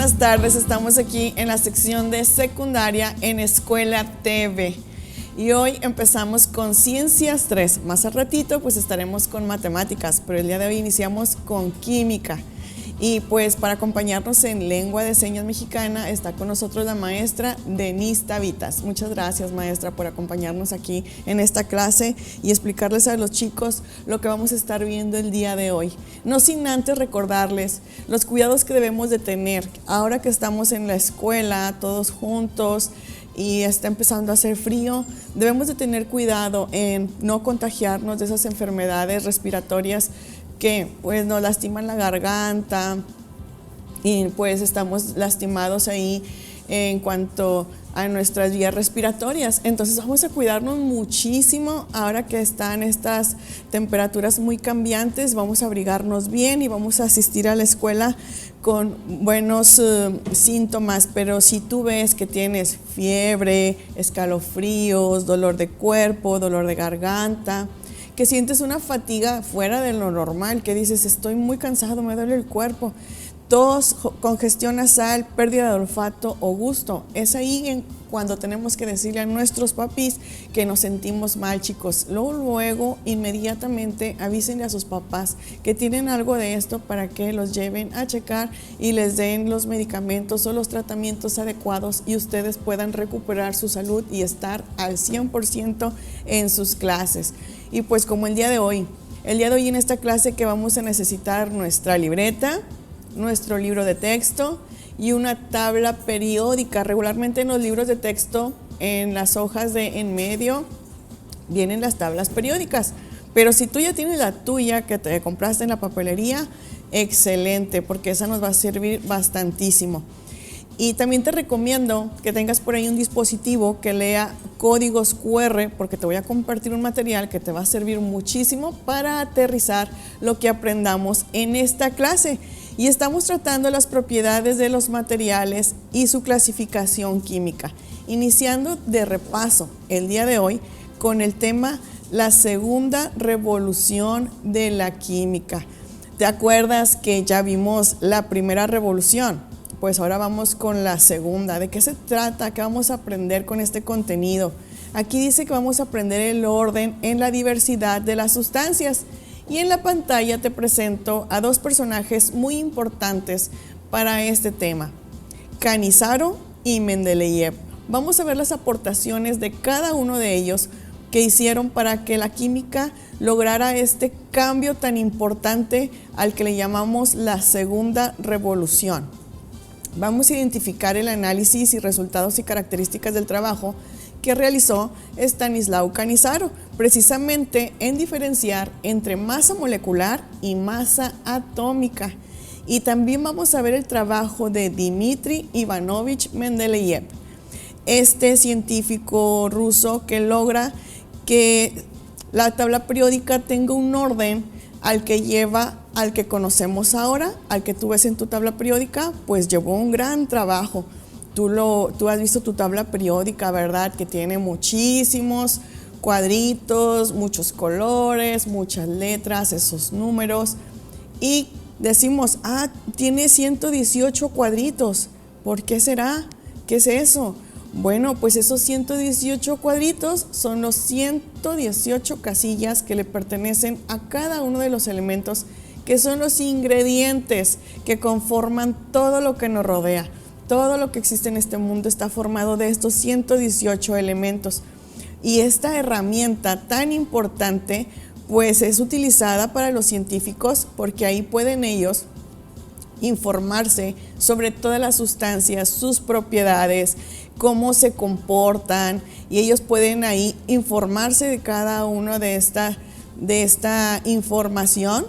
buenas tardes. Estamos aquí en la sección de secundaria en Escuela TV. Y hoy empezamos con Ciencias 3. Más al ratito pues estaremos con matemáticas, pero el día de hoy iniciamos con química. Y pues para acompañarnos en lengua de señas mexicana está con nosotros la maestra Denise Tavitas. Muchas gracias, maestra, por acompañarnos aquí en esta clase y explicarles a los chicos lo que vamos a estar viendo el día de hoy. No sin antes recordarles los cuidados que debemos de tener ahora que estamos en la escuela todos juntos y está empezando a hacer frío. Debemos de tener cuidado en no contagiarnos de esas enfermedades respiratorias que pues nos lastiman la garganta y pues estamos lastimados ahí en cuanto a nuestras vías respiratorias. Entonces vamos a cuidarnos muchísimo ahora que están estas temperaturas muy cambiantes. Vamos a abrigarnos bien y vamos a asistir a la escuela con buenos síntomas, pero si tú ves que tienes fiebre, escalofríos, dolor de cuerpo, dolor de garganta, que sientes una fatiga fuera de lo normal, que dices estoy muy cansado, me duele el cuerpo, tos, congestión nasal, pérdida de olfato o gusto, es ahí cuando tenemos que decirle a nuestros papis que nos sentimos mal, chicos. Luego inmediatamente avísenle a sus papás que tienen algo de esto para que los lleven a checar y les den los medicamentos o los tratamientos adecuados y ustedes puedan recuperar su salud y estar al 100% en sus clases. Y pues como el día de hoy en esta clase que vamos a necesitar nuestra libreta, nuestro libro de texto y una tabla periódica. Regularmente en los libros de texto, en las hojas de en medio, vienen las tablas periódicas. Pero si tú ya tienes la tuya que te compraste en la papelería, excelente, porque esa nos va a servir bastantísimo. Y también te recomiendo que tengas por ahí un dispositivo que lea códigos QR, porque te voy a compartir un material que te va a servir muchísimo para aterrizar lo que aprendamos en esta clase. Y estamos tratando las propiedades de los materiales y su clasificación química, iniciando de repaso el día de hoy con el tema la segunda revolución de la química. ¿Te acuerdas que ya vimos la primera revolución? Pues ahora vamos con la segunda. ¿De qué se trata? ¿Qué vamos a aprender con este contenido? Aquí dice que vamos a aprender el orden en la diversidad de las sustancias. Y en la pantalla te presento a dos personajes muy importantes para este tema, Canizaro y Mendeleev. Vamos a ver las aportaciones de cada uno de ellos que hicieron para que la química lograra este cambio tan importante al que le llamamos la segunda revolución. Vamos a identificar el análisis y resultados y características del trabajo que realizó Stanislaw Canizaro, precisamente en diferenciar entre masa molecular y masa atómica. Y también vamos a ver el trabajo de Dmitri Ivanovich Mendeleev, este científico ruso que logra que la tabla periódica tenga un orden al que lleva al que conocemos ahora, al que tú ves en tu tabla periódica, pues llevó un gran trabajo. Tú has visto tu tabla periódica, ¿verdad? Que tiene muchísimos cuadritos, muchos colores, muchas letras, esos números. Y decimos, tiene 118 cuadritos. ¿Por qué será? ¿Qué es eso? Bueno, pues esos 118 cuadritos son los 118 casillas que le pertenecen a cada uno de los elementos, que son los ingredientes que conforman todo lo que nos rodea. Todo lo que existe en este mundo está formado de estos 118 elementos. Y esta herramienta tan importante, pues es utilizada para los científicos porque ahí pueden ellos informarse sobre todas las sustancias, sus propiedades, cómo se comportan, y ellos pueden ahí informarse de cada uno de esta información,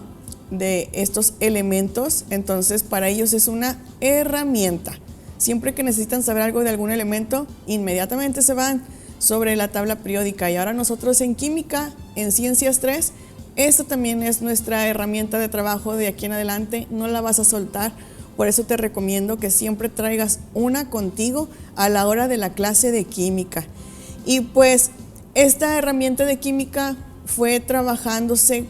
de estos elementos. Entonces para ellos es una herramienta. Siempre que necesitan saber algo de algún elemento, inmediatamente se van sobre la tabla periódica. Y ahora nosotros en química, en Ciencias 3, esta también es nuestra herramienta de trabajo de aquí en adelante, no la vas a soltar. Por eso te recomiendo que siempre traigas una contigo a la hora de la clase de química. Y pues esta herramienta de química fue trabajándose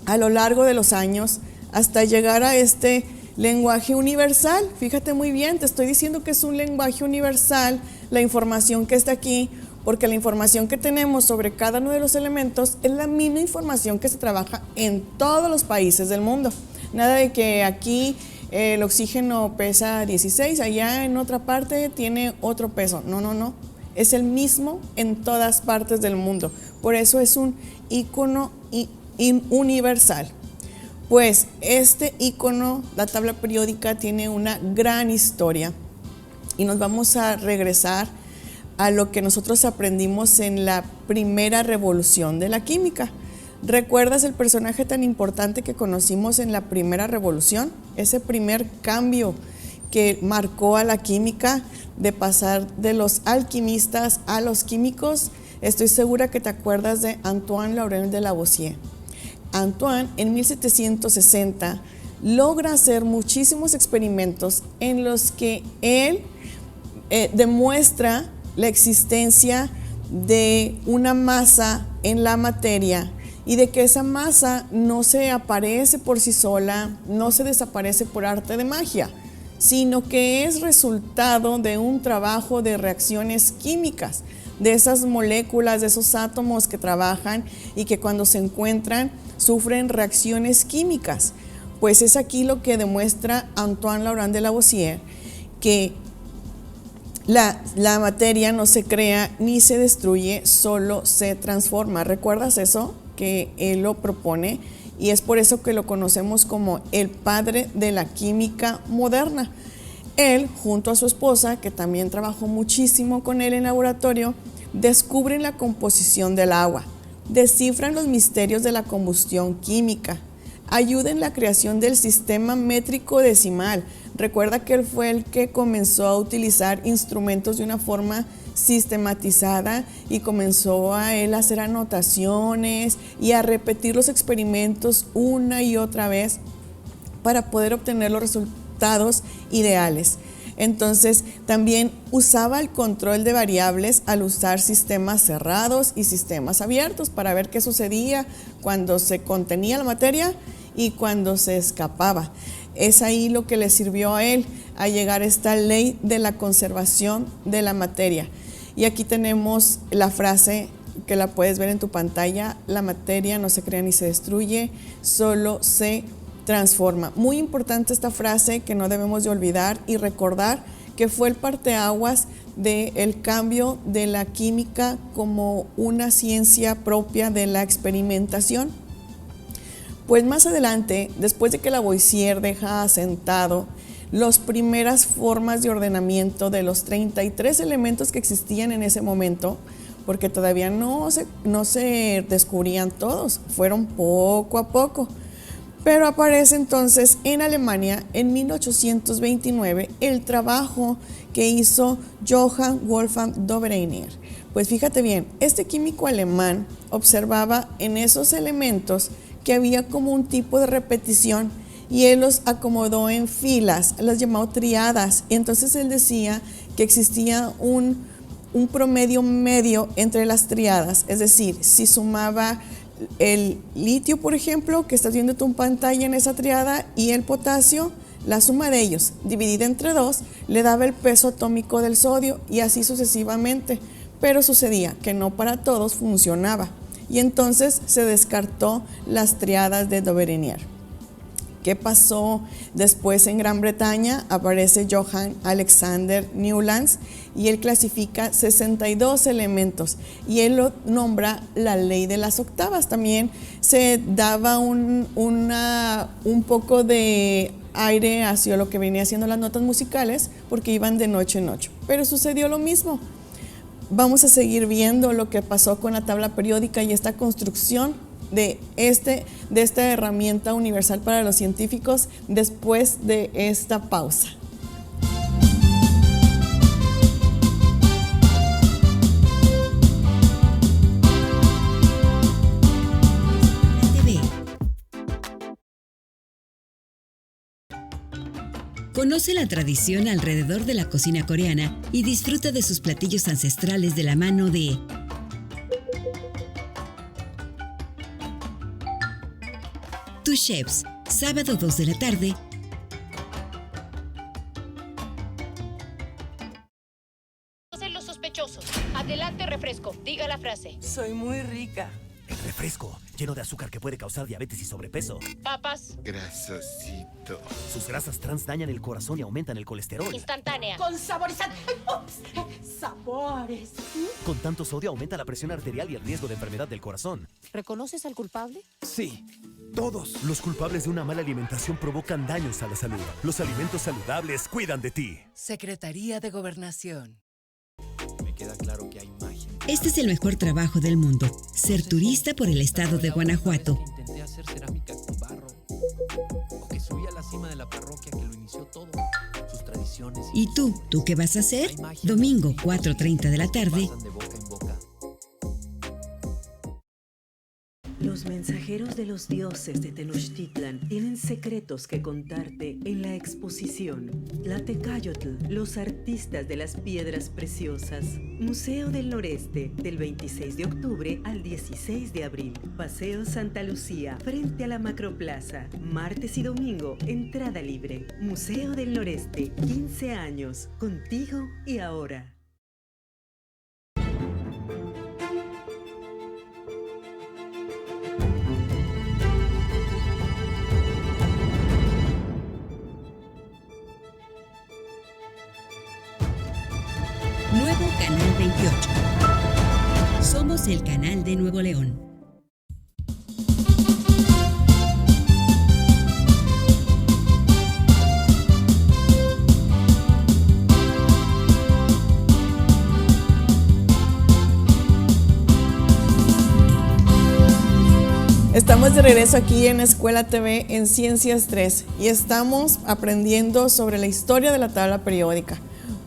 a lo largo de los años hasta llegar a este Lenguaje universal, fíjate muy bien, te estoy diciendo que es un lenguaje universal la información que está aquí, porque la información que tenemos sobre cada uno de los elementos es la misma información que se trabaja en todos los países del mundo. Nada de que aquí el oxígeno pesa 16, allá en otra parte tiene otro peso. No, es el mismo en todas partes del mundo. Por eso es un icono universal. Pues este icono, la tabla periódica, tiene una gran historia y nos vamos a regresar a lo que nosotros aprendimos en la primera revolución de la química. ¿Recuerdas el personaje tan importante que conocimos en la primera revolución? Ese primer cambio que marcó a la química de pasar de los alquimistas a los químicos. Estoy segura que te acuerdas de Antoine Laurent de Lavoisier. Antoine en 1760 logra hacer muchísimos experimentos en los que él demuestra la existencia de una masa en la materia y de que esa masa no se aparece por sí sola, no se desaparece por arte de magia, sino que es resultado de un trabajo de reacciones químicas, de esas moléculas, de esos átomos que trabajan y que cuando se encuentran sufren reacciones químicas. Pues es aquí lo que demuestra Antoine Laurent de Lavoisier, que la materia no se crea ni se destruye, solo se transforma. ¿Recuerdas eso? Que él lo propone y es por eso que lo conocemos como el padre de la química moderna. Él, junto a su esposa, que también trabajó muchísimo con él en laboratorio, descubren la composición del agua, descifran los misterios de la combustión química, ayudan en la creación del sistema métrico decimal. Recuerda que él fue el que comenzó a utilizar instrumentos de una forma sistematizada y comenzó a él a hacer anotaciones y a repetir los experimentos una y otra vez para poder obtener los resultados ideales. Entonces también usaba el control de variables al usar sistemas cerrados y sistemas abiertos para ver qué sucedía cuando se contenía la materia y cuando se escapaba. Es ahí lo que le sirvió a él a llegar a esta ley de la conservación de la materia. Y aquí tenemos la frase que la puedes ver en tu pantalla: la materia no se crea ni se destruye, solo se transforma. Muy importante esta frase que no debemos de olvidar y recordar que fue el parteaguas del cambio de la química como una ciencia propia de la experimentación. Pues más adelante, después de que Lavoisier deja asentado las primeras formas de ordenamiento de los 33 elementos que existían en ese momento, porque todavía no se descubrían todos, fueron poco a poco. Pero aparece entonces en Alemania en 1829 el trabajo que hizo Johann Wolfgang Dobereiner. Pues fíjate bien, este químico alemán observaba en esos elementos que había como un tipo de repetición y él los acomodó en filas, las llamó triadas. Y entonces él decía que existía un promedio medio entre las triadas, es decir, si sumaba el litio, por ejemplo, que estás viendo tú en pantalla en esa triada, y el potasio, la suma de ellos dividida entre 2 le daba el peso atómico del sodio y así sucesivamente. Pero sucedía que no para todos funcionaba y entonces se descartó las triadas de Dobereiner. ¿Qué pasó después en Gran Bretaña? Aparece Johann Alexander Newlands y él clasifica 62 elementos y él lo nombra la ley de las octavas. También se daba un poco de aire hacia lo que venía haciendo las notas musicales porque iban de noche en noche. Pero sucedió lo mismo. Vamos a seguir viendo lo que pasó con la tabla periódica y esta construcción de esta herramienta universal para los científicos después de esta pausa. Conoce la tradición alrededor de la cocina coreana y disfruta de sus platillos ancestrales de la mano de Two Chefs, sábado 2 de la tarde, sospechosos. Adelante, refresco. Diga la frase. Soy muy rica. El refresco, lleno de azúcar que puede causar diabetes y sobrepeso. Papas. Grasosito. Sus grasas trans dañan el corazón y aumentan el colesterol. Instantánea. Con saborizante. Sabores. Con tanto sodio aumenta la presión arterial y el riesgo de enfermedad del corazón. ¿Reconoces al culpable? Sí, todos. Los culpables de una mala alimentación provocan daños a la salud. Los alimentos saludables cuidan de ti. Secretaría de Gobernación. Me queda claro que hay magia. Este es el mejor trabajo del mundo, ser turista por el estado de Guanajuato. Intenté hacer cerámica con barro. O que subí a la cima de la parroquia que lo inició todo. Sus tradiciones. ¿Y tú qué vas a hacer? Domingo, 4:30 de la tarde. Pasan de boca en boca. Los mensajeros de los dioses de Tenochtitlan tienen secretos que contarte en la exposición Tlatecayotl, los artistas de las piedras preciosas. Museo del Noreste, del 26 de octubre al 16 de abril. Paseo Santa Lucía, frente a la Macroplaza. Martes y domingo, entrada libre. Museo del Noreste, 15 años, contigo y ahora. Nuevo Canal 28. Somos el canal de Nuevo León. Estamos de regreso aquí en Escuela TV en Ciencias 3 y estamos aprendiendo sobre la historia de la tabla periódica.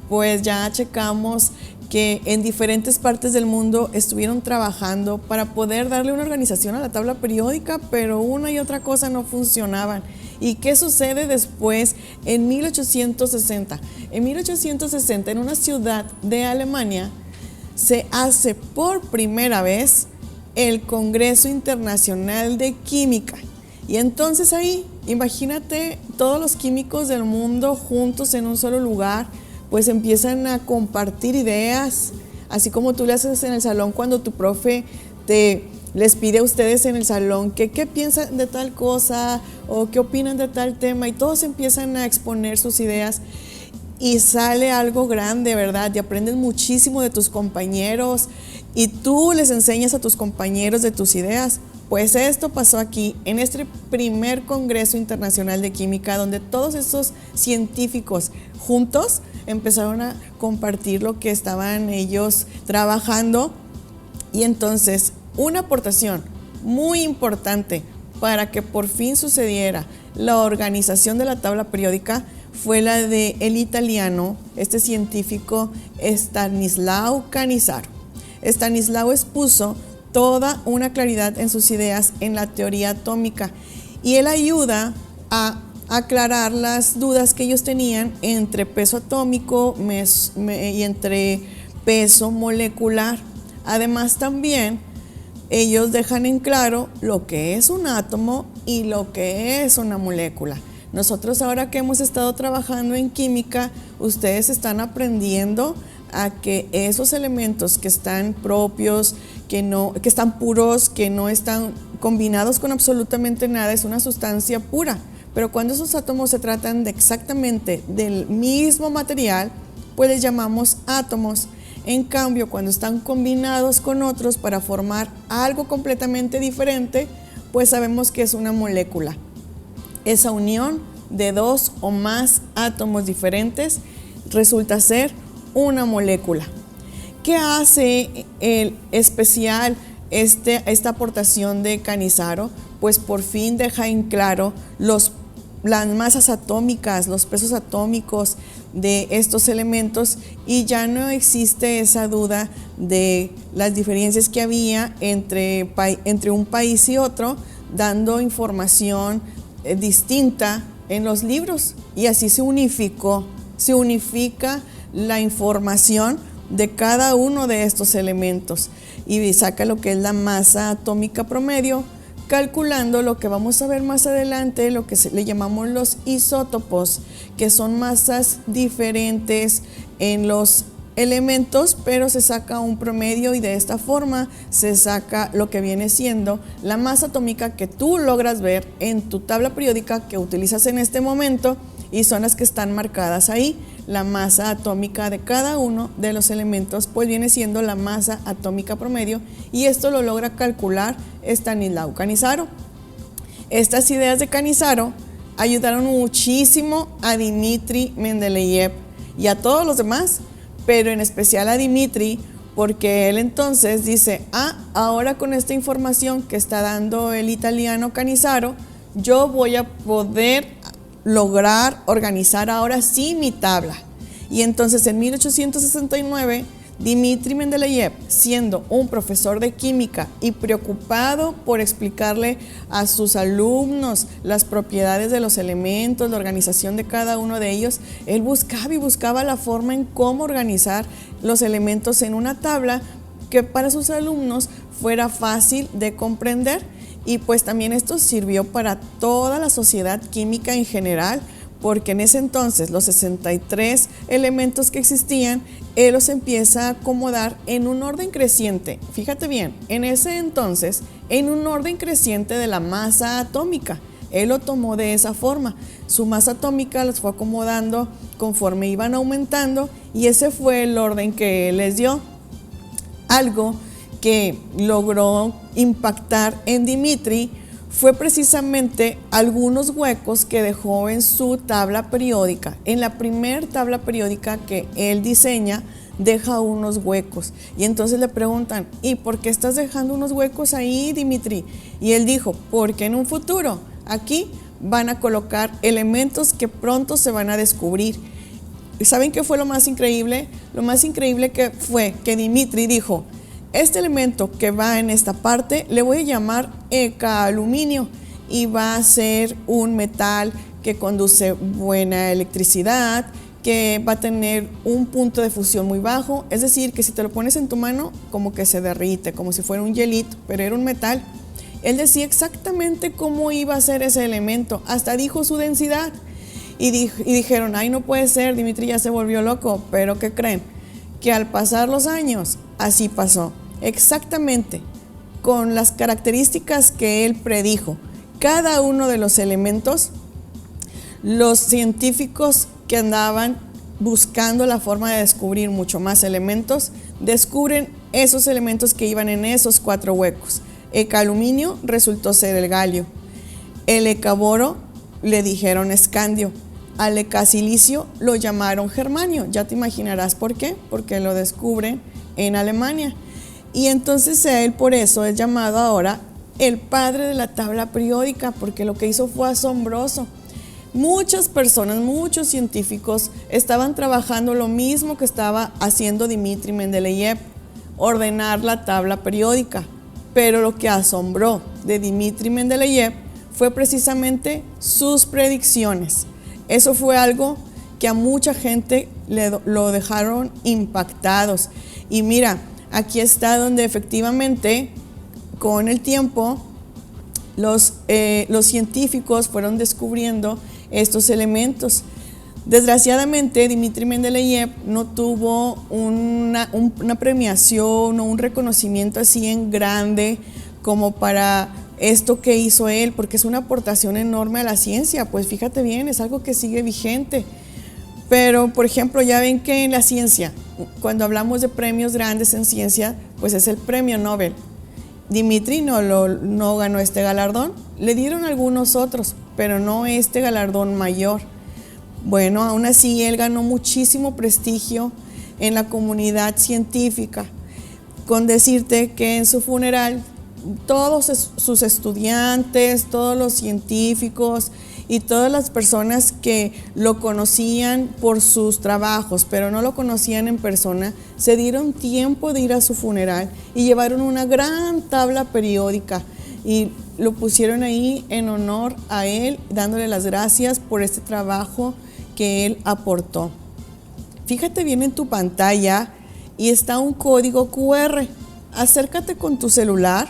Pues ya checamos que en diferentes partes del mundo estuvieron trabajando para poder darle una organización a la tabla periódica, pero una y otra cosa no funcionaban. ¿Y qué sucede después en 1860? En 1860, en una ciudad de Alemania, se hace por primera vez el Congreso Internacional de Química. Y entonces ahí, imagínate todos los químicos del mundo juntos en un solo lugar, pues empiezan a compartir ideas, así como tú le haces en el salón cuando tu profe les pide a ustedes en el salón que qué piensan de tal cosa o qué opinan de tal tema, y todos empiezan a exponer sus ideas y sale algo grande, ¿verdad? Y aprendes muchísimo de tus compañeros y tú les enseñas a tus compañeros de tus ideas. Pues esto pasó aquí, en este primer Congreso Internacional de Química, donde todos estos científicos juntos empezaron a compartir lo que estaban ellos trabajando. Y entonces, una aportación muy importante para que por fin sucediera la organización de la tabla periódica fue la del italiano, este científico Stanislao Cannizzaro. Stanislao expuso toda una claridad en sus ideas en la teoría atómica y él ayuda a aclarar las dudas que ellos tenían entre peso atómico y entre peso molecular. Además, también ellos dejan en claro lo que es un átomo y lo que es una molécula. Nosotros ahora que hemos estado trabajando en química, ustedes están aprendiendo a que esos elementos que están propios, que están puros, que no están combinados con absolutamente nada, es una sustancia pura. Pero cuando esos átomos se tratan de exactamente del mismo material, pues les llamamos átomos. En cambio, cuando están combinados con otros para formar algo completamente diferente, pues sabemos que es una molécula. Esa unión de dos o más átomos diferentes resulta ser una molécula. ¿Qué hace el especial esta aportación de Cannizzaro? Pues por fin deja en claro las masas atómicas, los pesos atómicos de estos elementos, y ya no existe esa duda de las diferencias que había entre un país y otro, dando información distinta en los libros, y así se unifica la información de cada uno de estos elementos y saca lo que es la masa atómica promedio, calculando lo que vamos a ver más adelante, lo que le llamamos los isótopos, que son masas diferentes en los elementos, pero se saca un promedio y de esta forma se saca lo que viene siendo la masa atómica que tú logras ver en tu tabla periódica que utilizas en este momento y son las que están marcadas ahí. La masa atómica de cada uno de los elementos pues viene siendo la masa atómica promedio y esto lo logra calcular Stanislao Cannizzaro. Estas ideas de Cannizzaro ayudaron muchísimo a Dmitri Mendeleev y a todos los demás, pero en especial a Dmitri, porque él entonces dice, ahora con esta información que está dando el italiano Cannizzaro, yo voy a poder lograr organizar ahora sí mi tabla. Y entonces en 1869, Dmitri Mendeleev, siendo un profesor de química y preocupado por explicarle a sus alumnos las propiedades de los elementos, la organización de cada uno de ellos, él buscaba la forma en cómo organizar los elementos en una tabla que para sus alumnos fuera fácil de comprender. Y pues también esto sirvió para toda la sociedad química en general, porque en ese entonces los 63 elementos que existían, él los empieza a acomodar en un orden creciente. Fíjate bien, en ese entonces, en un orden creciente de la masa atómica. Él lo tomó de esa forma. Su masa atómica los fue acomodando conforme iban aumentando y ese fue el orden que él les dio. Algo que logró impactar en Dmitri fue precisamente algunos huecos que dejó en su tabla periódica. En la primer tabla periódica que él diseña, deja unos huecos. Y entonces le preguntan, ¿y por qué estás dejando unos huecos ahí, Dmitri? Y él dijo, porque en un futuro aquí van a colocar elementos que pronto se van a descubrir. ¿Saben qué fue lo más increíble? Lo más increíble que fue que Dmitri dijo, este elemento que va en esta parte le voy a llamar EK-aluminio y va a ser un metal que conduce buena electricidad, que va a tener un punto de fusión muy bajo, es decir, que si te lo pones en tu mano como que se derrite, como si fuera un hielito, pero era un metal. Él decía exactamente cómo iba a ser ese elemento, hasta dijo su densidad y dijeron, ay, no puede ser, Dmitri ya se volvió loco, pero ¿qué creen? Que al pasar los años, así pasó, exactamente, con las características que él predijo. Cada uno de los elementos, los científicos que andaban buscando la forma de descubrir mucho más elementos, descubren esos elementos que iban en esos 4 huecos. EK-aluminio resultó ser el galio, el EK-boro le dijeron escandio, al EK-silicio lo llamaron germanio. Ya te imaginarás por qué, porque lo descubren en Alemania. Y entonces él por eso es llamado ahora el padre de la tabla periódica, porque lo que hizo fue asombroso. Muchas personas, muchos científicos estaban trabajando lo mismo que estaba haciendo Dmitri Mendeleev, ordenar la tabla periódica. Pero lo que asombró de Dmitri Mendeleev fue precisamente sus predicciones. Eso fue algo que a mucha gente lo dejaron impactados. Y mira, aquí está donde efectivamente con el tiempo los científicos fueron descubriendo estos elementos. Desgraciadamente, Dmitri Mendeleev no tuvo una premiación o un reconocimiento así en grande como para esto que hizo él, porque es una aportación enorme a la ciencia. Pues fíjate bien, es algo que sigue vigente. Pero, por ejemplo, ya ven que en la ciencia, cuando hablamos de premios grandes en ciencia, pues es el premio Nobel. Dmitri no ganó este galardón, le dieron algunos otros, pero no este galardón mayor. Bueno, aún así él ganó muchísimo prestigio en la comunidad científica, con decirte que en su funeral todos sus estudiantes, todos los científicos y todas las personas que lo conocían por sus trabajos, pero no lo conocían en persona, se dieron tiempo de ir a su funeral y llevaron una gran tabla periódica y lo pusieron ahí en honor a él, dándole las gracias por este trabajo que él aportó. Fíjate bien en tu pantalla y está un código QR. Acércate con tu celular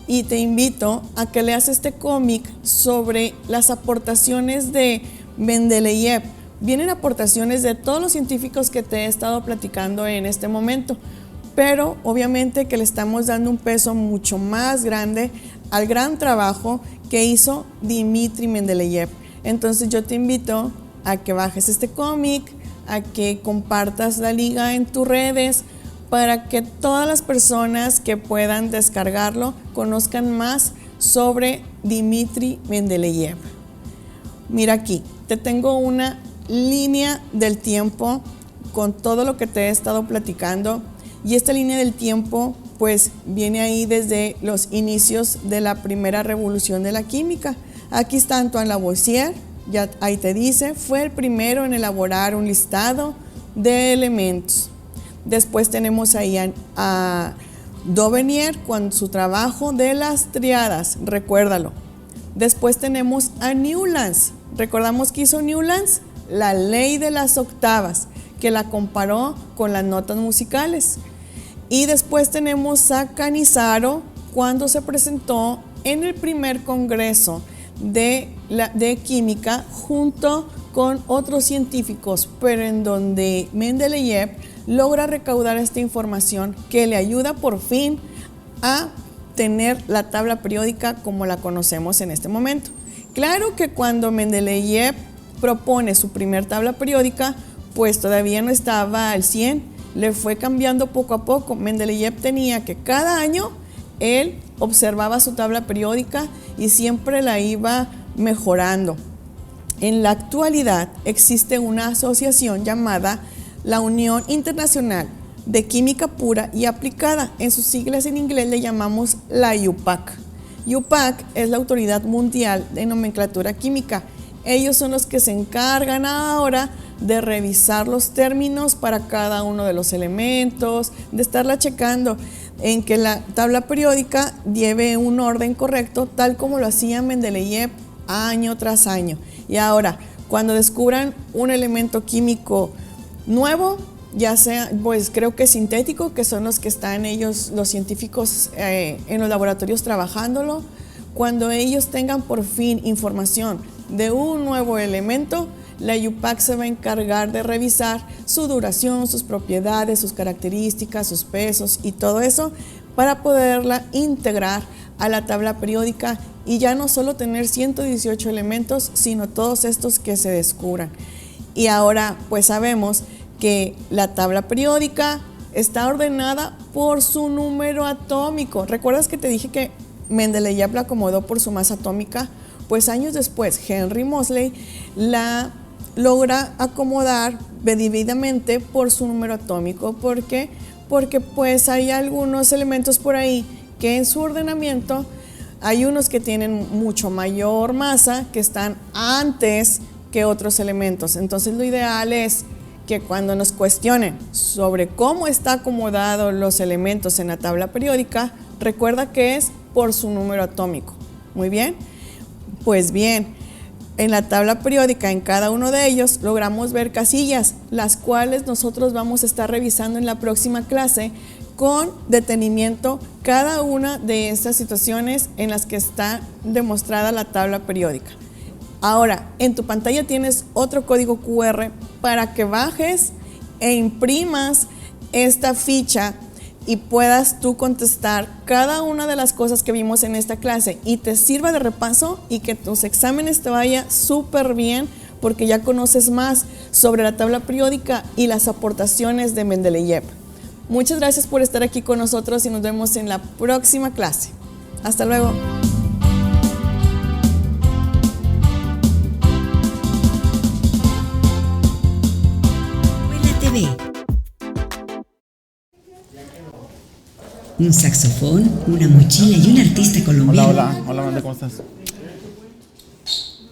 y te invito a que leas este cómic sobre las aportaciones de Mendeleev, vienen aportaciones de todos los científicos que te he estado platicando en este momento, pero obviamente que le estamos dando un peso mucho más grande al gran trabajo que hizo Dmitri Mendeleev. Entonces yo te invito a que bajes este cómic, a que compartas la liga en tus redes, para que todas las personas que puedan descargarlo conozcan más sobre Dmitri Mendeleev. Mira aquí, te tengo una línea del tiempo con todo lo que te he estado platicando, y esta línea del tiempo pues viene ahí desde los inicios de la primera revolución de la química. Aquí está Antoine Lavoisier, ya ahí te dice, fue el primero en elaborar un listado de elementos. Después tenemos ahí a Daubigny con su trabajo de las triadas, recuérdalo. Después tenemos a Newlands. ¿Recordamos qué hizo Newlands? La ley de las octavas, que la comparó con las notas musicales. Y después tenemos a Cannizzaro cuando se presentó en el primer congreso de química junto con otros científicos, pero en donde Mendeleev logra recaudar esta información que le ayuda por fin a tener la tabla periódica como la conocemos en este momento. Claro que cuando Mendeleev propone su primer tabla periódica, pues todavía no estaba al 100, le fue cambiando poco a poco. Mendeleev tenía que cada año él observaba su tabla periódica y siempre la iba mejorando. En la actualidad existe una asociación llamada la Unión Internacional de Química Pura y Aplicada. En sus siglas en inglés le llamamos la IUPAC. IUPAC es la Autoridad Mundial de Nomenclatura Química. Ellos son los que se encargan ahora de revisar los términos para cada uno de los elementos, de estarla checando en que la tabla periódica lleve un orden correcto, tal como lo hacía Mendeleev año tras año. Y ahora, cuando descubran un elemento químico nuevo, ya sea, pues creo que sintético, que son los que están ellos, los científicos en los laboratorios trabajándolo, cuando ellos tengan por fin información de un nuevo elemento, la IUPAC se va a encargar de revisar su duración, sus propiedades, sus características, sus pesos y todo eso para poderla integrar a la tabla periódica y ya no solo tener 118 elementos, sino todos estos que se descubran. Y ahora pues sabemos que la tabla periódica está ordenada por su número atómico. ¿Recuerdas que te dije que Mendeleev la acomodó por su masa atómica? Pues años después, Henry Moseley la logra acomodar debidamente por su número atómico. ¿Por qué? Porque pues hay algunos elementos por ahí que en su ordenamiento hay unos que tienen mucho mayor masa, que están antes que otros elementos. Entonces lo ideal es que cuando nos cuestionen sobre cómo está acomodado los elementos en la tabla periódica, recuerda que es por su número atómico. Muy bien. Pues bien, en la tabla periódica, en cada uno de ellos, logramos ver casillas, las cuales nosotros vamos a estar revisando en la próxima clase con detenimiento cada una de estas situaciones en las que está demostrada la tabla periódica. Ahora, en tu pantalla tienes otro código QR para que bajes e imprimas esta ficha y puedas tú contestar cada una de las cosas que vimos en esta clase y te sirva de repaso y que tus exámenes te vaya súper bien porque ya conoces más sobre la tabla periódica y las aportaciones de Mendeleev. Muchas gracias por estar aquí con nosotros y nos vemos en la próxima clase. Hasta luego. Escuela TV. Un saxofón, una mochila y un artista colombiano. Hola, Amanda, ¿cómo estás?